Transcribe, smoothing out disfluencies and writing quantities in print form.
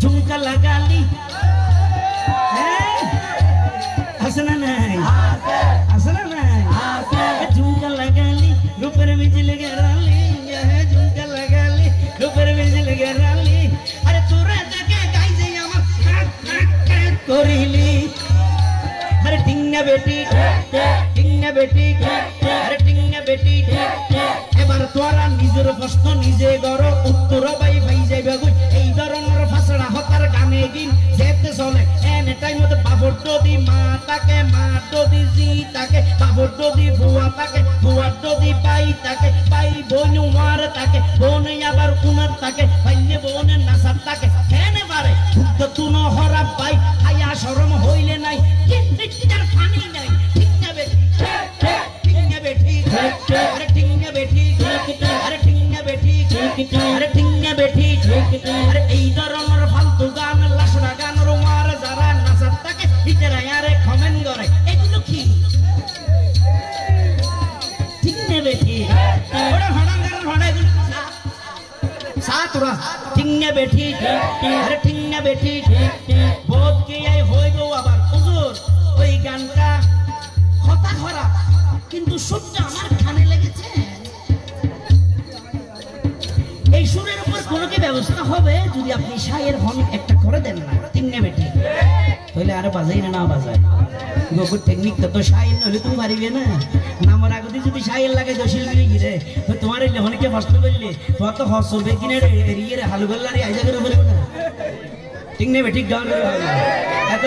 ঝুমকা লাগালি আছে না নাই আছে না নাই ঝুমকা লাগালি রূপের বিজলি গেরালি ঝুমকা লাগালি রূপের বিজলি গেরালি আরে তোরা দেখে গাই যে আমার করিলি अरे टिंगा बेटी अरे टिंगा बेटी এবার তোরা নিজের প্রশ্ন নিজে গড় উত্তর পাই পাই যাইবে কই এই ধরনের ফাসড়া হতার গানে গিন যেতে চলে এনে টাইম মতে বাবর যদি মা তাকে মা যদি জি তাকে বাবর যদি বুয়া তাকে বুয়া যদি পাই তাকে পাই বোন মার তাকে বোন আবার উনার তাকে পাইলে বোন নাসার তাকে এনে পারে তো তুন হরা পাই আয়া শরম হইলে নাই কিন্দিটার পানি নাই টিঙ্গা বেটি টিঙ্গা বেটি अरे टिंगा बेटी अरे टिंगा बेटी अरे टिंगा बेटी अरे এই ধরনের ফালতু গান লাশড়া গান রোমার যারা নাচার থাকে ইতারা আরে কমেন্ট করে এগুলো কি টিঙ্গা বেটি ওরা হড়াঙ্গার হড়া এগুলো সাতরা টিঙ্গা বেটি अरे টিঙ্গা বেটি বহুত কি আই হইব আবার হুজুর ওই গানটা কথা খারাপ কিন্তু সুরটা আমার কানে লেগেছে এই সুরের উপর কোনো কি ব্যবস্থা হবে যদি আপনি শায়ের হন একটা করে দেন না তিননে বেটি তাহলে আর বাজাই না বাজায় গোকুর টেকনিক তো শায়ের নলে তুমি পারিবে না নামার আগে যদি শায়ের লাগে দশিল মিলে গিরে তো তোমার এই হনকে প্রশ্ন করলে তোমার তো হস হবে কিনে এরিয়ে হালুগল্লারি আইজা করে বলবে না তিননে বেটি গান করে এত